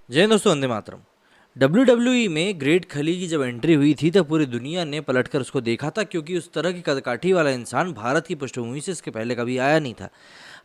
जय हिंद दोस्तों, वंदे मातरम। WWE में ग्रेट खली की जब एंट्री हुई थी तब पूरी दुनिया ने पलटकर उसको देखा था, क्योंकि उस तरह की कदकाठी वाला इंसान भारत की पृष्ठभूमि से इसके पहले कभी आया नहीं था।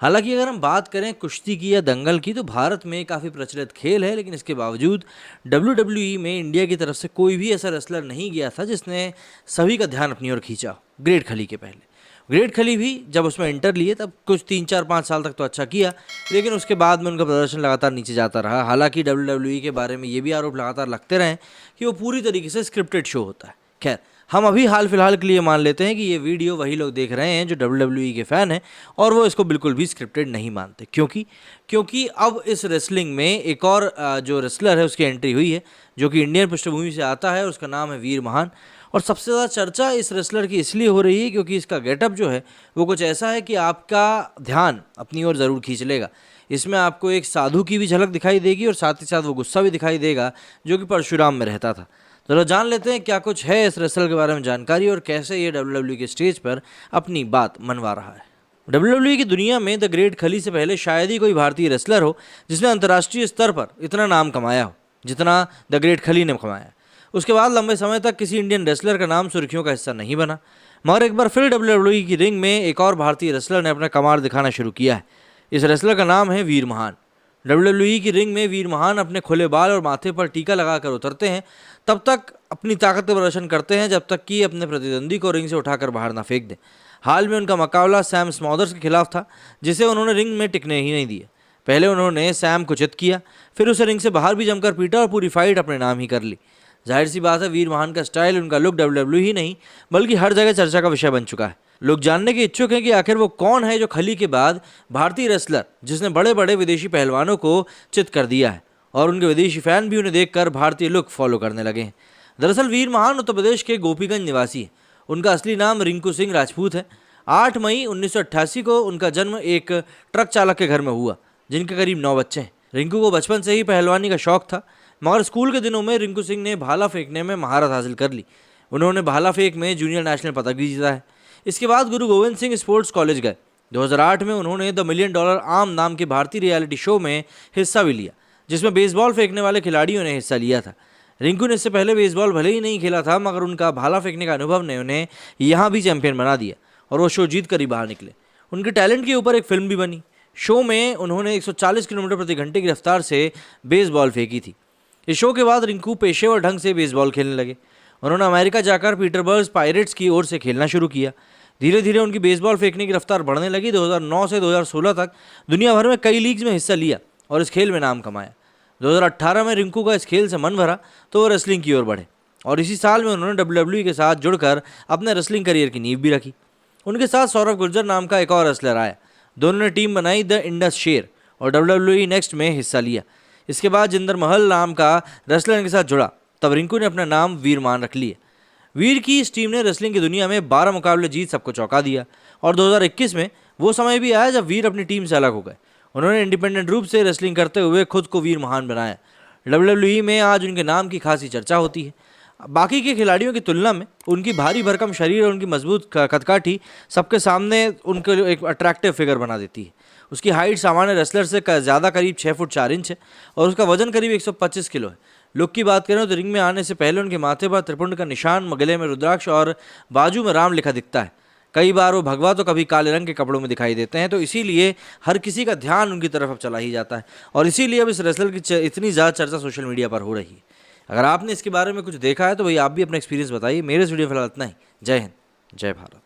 हालांकि अगर हम बात करें कुश्ती की या दंगल की, तो भारत में काफ़ी प्रचलित खेल है, लेकिन इसके बावजूद WWE में इंडिया की तरफ से कोई भी ऐसा रेसलर नहीं गया था जिसने सभी का ध्यान अपनी ओर खींचा ग्रेट खली के पहले। ग्रेट खली भी जब उसमें एंटर लिए तब कुछ 3 4 5 साल तक तो अच्छा किया, लेकिन उसके बाद में उनका प्रदर्शन लगातार नीचे जाता रहा। हालांकि WWE के बारे में ये भी आरोप लगातार लगते रहे कि वो पूरी तरीके से स्क्रिप्टेड शो होता है। खैर, हम अभी हाल फिलहाल के लिए मान लेते हैं कि ये वीडियो वही लोग देख रहे हैं जो WWE के फ़ैन हैं, और वो इसको बिल्कुल भी स्क्रिप्टेड नहीं मानते। क्योंकि अब इस रेसलिंग में एक और जो रेसलर है उसकी एंट्री हुई है, जो कि इंडियन पृष्ठभूमि से आता है, और उसका नाम है वीर महान। और सबसे ज़्यादा चर्चा इस रेसलर की इसलिए हो रही है क्योंकि इसका गेटअप जो है वो कुछ ऐसा है कि आपका ध्यान अपनी ओर ज़रूर खींच लेगा। इसमें आपको एक साधु की भी झलक दिखाई देगी और साथ ही साथ वो गुस्सा भी दिखाई देगा जो कि परशुराम में रहता था। तो चलो जान लेते हैं क्या कुछ है इस रेसलर के बारे में जानकारी और कैसे ये WWE के स्टेज पर अपनी बात मनवा रहा है। WWE की दुनिया में द ग्रेट खली से पहले शायद ही कोई भारतीय रेसलर हो जिसने अंतर्राष्ट्रीय स्तर पर इतना नाम कमाया हो जितना द ग्रेट खली ने कमाया। उसके बाद लंबे समय तक किसी इंडियन रेसलर का नाम सुर्खियों का हिस्सा नहीं बना, मगर एक बार फिर WWE की रिंग में एक और भारतीय रेसलर ने अपना कमाल दिखाना शुरू किया है। इस रेसलर का नाम है वीर महान। WWE की रिंग में वीर महान अपने खुले बाल और माथे पर टीका लगाकर उतरते हैं, तब तक अपनी ताकत का प्रदर्शन करते हैं जब तक कि अपने प्रतिद्वंदी को रिंग से उठाकर बाहर ना फेंक दें। हाल में उनका मुकाबला सैम स्मॉदर्स के खिलाफ था, जिसे उन्होंने रिंग में टिकने ही नहीं दिया। पहले उन्होंने सैम को चित किया, फिर उसे रिंग से बाहर भी जमकर पीटा और पूरी फाइट अपने नाम ही कर ली। जाहिर सी बात है, वीर महान का स्टाइल, उनका लुक WWE ही नहीं बल्कि हर जगह चर्चा का विषय बन चुका है। लोग जानने के इच्छुक हैं कि आखिर वो कौन है जो खली के बाद भारतीय रेसलर जिसने बड़े बड़े विदेशी पहलवानों को चित कर दिया है, और उनके विदेशी फैन भी उन्हें देखकर भारतीय लुक फॉलो करने लगे हैं। दरअसल वीर महान उत्तर प्रदेश के गोपीगंज निवासी है। उनका असली नाम रिंकू सिंह राजपूत है। 8 मई 1988 को उनका जन्म एक ट्रक चालक के घर में हुआ, जिनके करीब 9 बच्चे हैं। रिंकू को बचपन से ही पहलवानी का शौक था, मगर स्कूल के दिनों में रिंकू सिंह ने भाला फेंकने में महारत हासिल कर ली। उन्होंने भाला फेंक में जूनियर नेशनल पदक भी जीता है। इसके बाद गुरु गोविंद सिंह स्पोर्ट्स कॉलेज गए। 2008 में उन्होंने द $1 मिलियन आर्म नाम के भारतीय रियलिटी शो में हिस्सा भी लिया, जिसमें बेसबॉल फेंकने वाले खिलाड़ियों ने हिस्सा लिया था। रिंकू ने इससे पहले बेसबॉल भले ही नहीं खेला था, मगर उनका भाला फेंकने का अनुभव ने उन्हें यहाँ भी चैंपियन बना दिया और वो शो जीत कर ही बाहर निकले। उनके टैलेंट के ऊपर एक फिल्म भी बनी। शो में उन्होंने 140 किलोमीटर प्रति घंटे की रफ्तार से बेसबॉल फेंकी थी। इस शो के बाद रिंकू पेशेवर ढंग से बेसबॉल खेलने लगे। उन्होंने अमेरिका जाकर पीटरबर्ग पायरेट्स की ओर से खेलना शुरू किया। धीरे धीरे उनकी बेसबॉल फेंकने की रफ्तार बढ़ने लगी। 2009 से 2016 तक दुनिया भर में कई लीग्स में हिस्सा लिया और इस खेल में नाम कमाया। 2018 में रिंकू का इस खेल से मन भरा तो वो रेसलिंग की ओर बढ़े, और इसी साल में उन्होंने WWE के साथ जुड़कर अपने रेसलिंग करियर की नींव भी रखी। उनके साथ सौरभ गुर्जर नाम का एक और रेसलर आया। दोनों ने टीम बनाई द इंडस शेर और WWE नेक्स्ट में हिस्सा लिया। इसके बाद जिंदर महल नाम का रेसलर इनके साथ जुड़ा, तब रिंकू ने अपना नाम वीर मान रख लिया। वीर की इस टीम ने रेसलिंग की दुनिया में 12 मुकाबले जीत सबको चौंका दिया, और 2021 में वो समय भी आया जब वीर अपनी टीम से अलग हो गए। उन्होंने इंडिपेंडेंट रूप से रेसलिंग करते हुए खुद को वीर महान बनाया। WWE में आज उनके नाम की खासी चर्चा होती है। बाकी के खिलाड़ियों की तुलना में उनकी भारी भरकम शरीर और उनकी मजबूत कदकाठी सबके सामने उनको एक अट्रैक्टिव फिगर बना देती है। उसकी हाइट सामान्य रेसलर से ज़्यादा करीब 6 फुट 4 इंच है, और उसका वजन करीब 125 किलो है। लुक की बात करें तो रिंग में आने से पहले उनके माथे पर त्रिपुंड का निशान, गले में रुद्राक्ष और बाजू में राम लिखा दिखता है। कई बार वो भगवा तो कभी काले रंग के कपड़ों में दिखाई देते हैं, तो इसीलिए हर किसी का ध्यान उनकी तरफ अब चला ही जाता है, और इसीलिए अब इस रेसलर की इतनी ज़्यादा चर्चा सोशल मीडिया पर हो रही है। अगर आपने इसके बारे में कुछ देखा है तो भाई आप भी अपना एक्सपीरियंस बताइए। मेरे इस वीडियो फिलहाल इतना ही। जय हिंद, जय भारत।